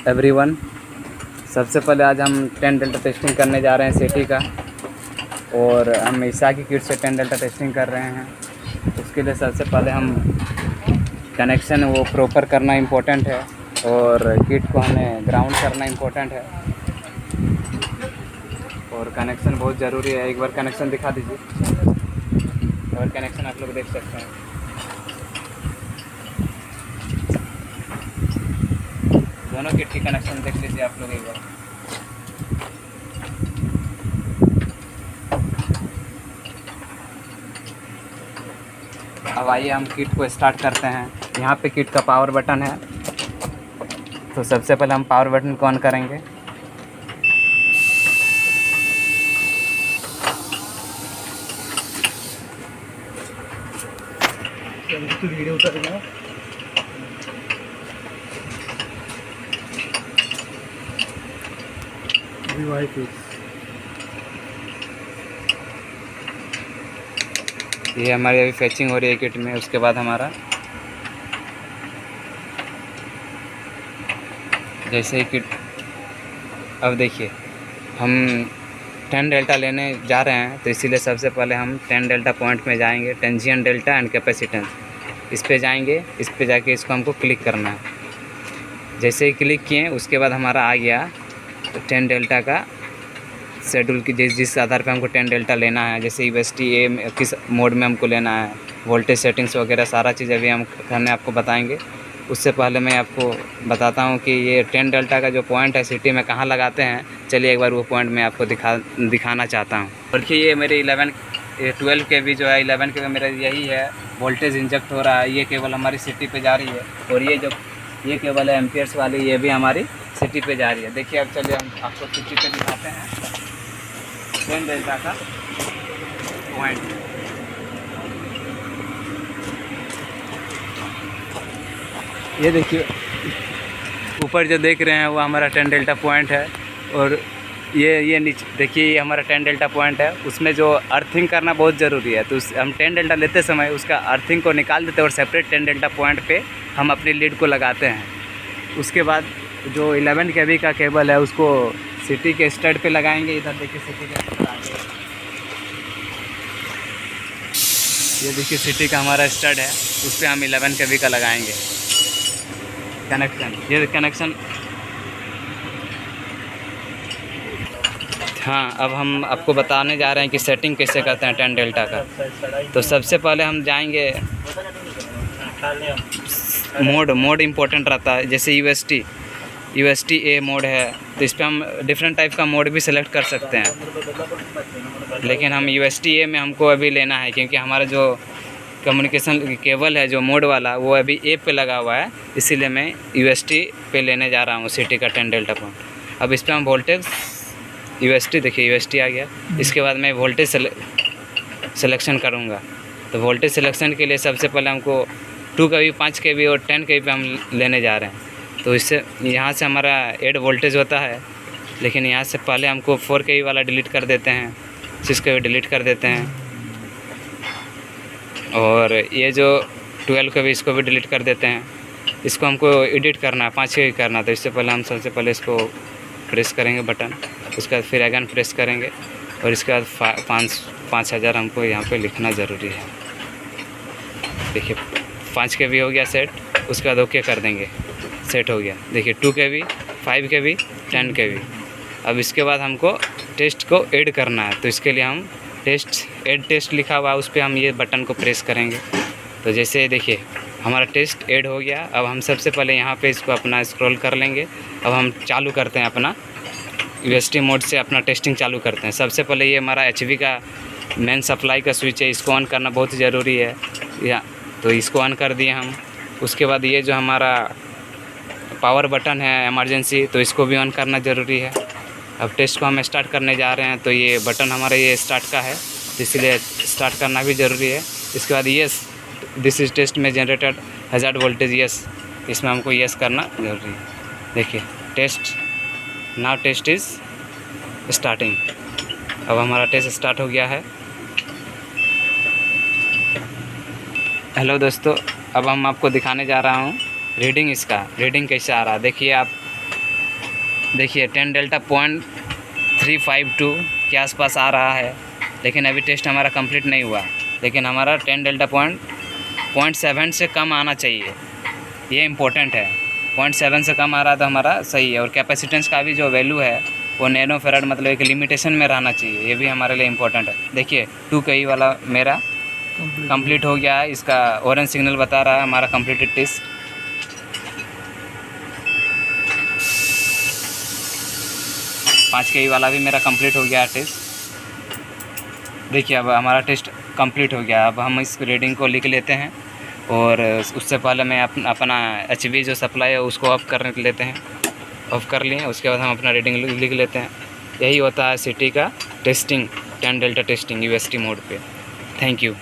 Everyone, सबसे पहले आज हम 10 डेल्टा टेस्टिंग करने जा रहे हैं सिटी का, और हम ईसा की किट से 10 डेल्टा टेस्टिंग कर रहे हैं। उसके लिए सबसे पहले हम कनेक्शन वो प्रॉपर करना इम्पोर्टेंट है, और किट को हमें ग्राउंड करना इम्पोर्टेंट है, और कनेक्शन बहुत ज़रूरी है। एक बार कनेक्शन दिखा दीजिए, और कनेक्शन आप लोग देख सकते हैं। दोनों किट की कनेक्शन देख लीजिए आप लोग एक बार। अब आइए हम किट को स्टार्ट करते हैं। यहाँ पे किट का पावर बटन है, तो सबसे पहले हम पावर बटन को ऑन करेंगे। वीडियो उतारेगा ये हमारी अभी फैचिंग हो रही है किट में। उसके बाद हमारा जैसे ही किट, अब देखिए हम 10 डेल्टा लेने जा रहे हैं, तो इसीलिए सबसे पहले हम 10 डेल्टा पॉइंट में जाएंगे। टेंजियन डेल्टा एंड कैपेसिटेंस, इस पे जाएंगे। इस पे जाके इसको हमको क्लिक करना है। जैसे ही क्लिक किए उसके बाद हमारा आ गया 10 डेल्टा का शेड्यूल की, जिस आधार पे हमको 10 डेल्टा लेना है। जैसे यूएसटी ए किस मोड में हमको लेना है, वोल्टेज सेटिंग्स वगैरह सारा चीज़ अभी हम करने आपको बताएंगे। उससे पहले मैं आपको बताता हूँ कि ये 10 डेल्टा का जो पॉइंट है सिटी में कहाँ लगाते हैं। चलिए एक बार वो पॉइंट मैं आपको दिखाना चाहता हूँ। देखिए ये मेरे 12 के भी जो है 11 के भी मेरा यही है, वोल्टेज इंजेक्ट हो रहा है। ये केवल हमारी सिटी पे जा रही है, और ये केवल है एम्पियर्स वाली, ये भी हमारी सिटी पे जा रही है। देखिए अब चलिए हम आपको सिटी पे दिखाते हैं 10 डेल्टा का पॉइंट। ये देखिए ऊपर जो देख रहे हैं वो हमारा 10 डेल्टा पॉइंट है, और ये नीचे देखिए ये हमारा 10 डेल्टा पॉइंट है। उसमें जो अर्थिंग करना बहुत ज़रूरी है, तो हम 10 डेल्टा लेते समय उसका अर्थिंग को निकाल देते हैं, और सेपरेट 10 डेल्टा पॉइंट पे हम अपनी लीड को लगाते हैं। उसके बाद जो 11 केवी का केबल है उसको सिटी के स्टड पे लगाएंगे। इधर देखिए सिटी के लगाएंगे, ये देखिए सिटी का हमारा स्टड है, उस पर हम 11 केवी का लगाएंगे कनेक्शन। ये कनेक्शन, हाँ अब हम आपको बताने जा रहे हैं कि सेटिंग कैसे करते हैं 10 डेल्टा का। तो सबसे पहले हम जाएंगे, मोड इम्पोर्टेंट रहता है। जैसे यूएसटी ए मोड है, तो इस पर हम डिफरेंट टाइप का मोड भी सिलेक्ट कर सकते हैं, लेकिन हम यूएसटी ए में हमको अभी लेना है, क्योंकि हमारा जो कम्युनिकेशन केबल है जो मोड वाला वो अभी ए पे लगा हुआ है, इसीलिए मैं यूएसटी पे लेने जा रहा हूँ सिटी का 10 डेल्टा पॉइंट। अब इस पर हम वोल्टेज यूएसटी, देखिए यूएसटी आ गया। इसके बाद मैं वोल्टेज सिलेक्शन करूँगा। तो वोल्टेज सिलेक्शन के लिए सबसे पहले हमको 2 kV, 5 kV और 10 kV पे हम लेने जा रहे हैं। तो इससे यहाँ से हमारा ऐड वोल्टेज होता है, लेकिन यहाँ से पहले हमको 4 kV वाला डिलीट कर देते हैं, 6 kV डिलीट कर देते हैं, और ये जो 12 kV इसको भी डिलीट कर देते हैं। इसको हमको एडिट करना है, 5 kV करना। तो इससे पहले हम सबसे पहले इसको प्रेस करेंगे बटन, उसके बाद फिर अगेन प्रेस करेंगे, और इसके बाद 5000 हमको यहाँ पे लिखना ज़रूरी है। देखिए 5 kV हो गया सेट, उसके बाद ओके कर देंगे, सेट हो गया। देखिए 2 kV, 5 kV, 10 kV। अब इसके बाद हमको टेस्ट को ऐड करना है, तो इसके लिए हम ऐड टेस्ट लिखा हुआ है, उस पर हम ये बटन को प्रेस करेंगे। तो जैसे देखिए हमारा टेस्ट ऐड हो गया। अब हम सबसे पहले यहाँ पे इसको अपना स्क्रॉल कर लेंगे। अब हम चालू करते हैं अपना यूएसटी मोड से अपना टेस्टिंग चालू करते हैं। सबसे पहले ये हमारा एचवी का मेन सप्लाई का स्विच है, इसको ऑन करना बहुत ज़रूरी है। या तो इसको ऑन कर दिए हम। उसके बाद ये जो हमारा पावर बटन है इमरजेंसी, तो इसको भी ऑन करना ज़रूरी है। अब टेस्ट को हम स्टार्ट करने जा रहे हैं, तो ये बटन हमारा ये स्टार्ट का है, तो इसलिए स्टार्ट करना भी ज़रूरी है। इसके बाद येस दिस इज टेस्ट में जनरेटेड 1000 वोल्टेज, येस, इसमें हमको येस करना ज़रूरी है। देखिए test, now test is starting. अब हमारा टेस्ट स्टार्ट हो गया है। हेलो दोस्तों, अब हम आपको दिखाने जा रहा हूँ रीडिंग, इसका रीडिंग कैसे आ रहा है। देखिए आप देखिए 10 डेल्टा 0.352 के आसपास आ रहा है, लेकिन अभी टेस्ट हमारा कंप्लीट नहीं हुआ। लेकिन हमारा 10 डेल्टा 0.7 से कम आना चाहिए, ये इम्पोर्टेंट है। 0.7 से कम आ रहा तो हमारा सही है। और कैपेसिटेंस का भी जो वैल्यू है वो नैनो फेराड, मतलब एक लिमिटेशन में रहना चाहिए, ये भी हमारे लिए इम्पोर्टेंट है। देखिए 2 kV वाला मेरा कंप्लीट हो गया है, इसका ऑरेंज सिग्नल बता रहा है हमारा कंप्लीटेड टेस्ट। पाँच kV वाला भी मेरा कंप्लीट हो गया है टेस्ट। देखिए अब हमारा टेस्ट कंप्लीट हो गया। अब हम इस रीडिंग को लिख लेते हैं, और उससे पहले मैं अपना HV जो सप्लाई है उसको ऑफ कर लेते हैं। ऑफ कर लिए, उसके बाद हम अपना रीडिंग लिख लेते हैं। यही होता है सिटी का testing, 10 delta testing UST mode पे। Thank you.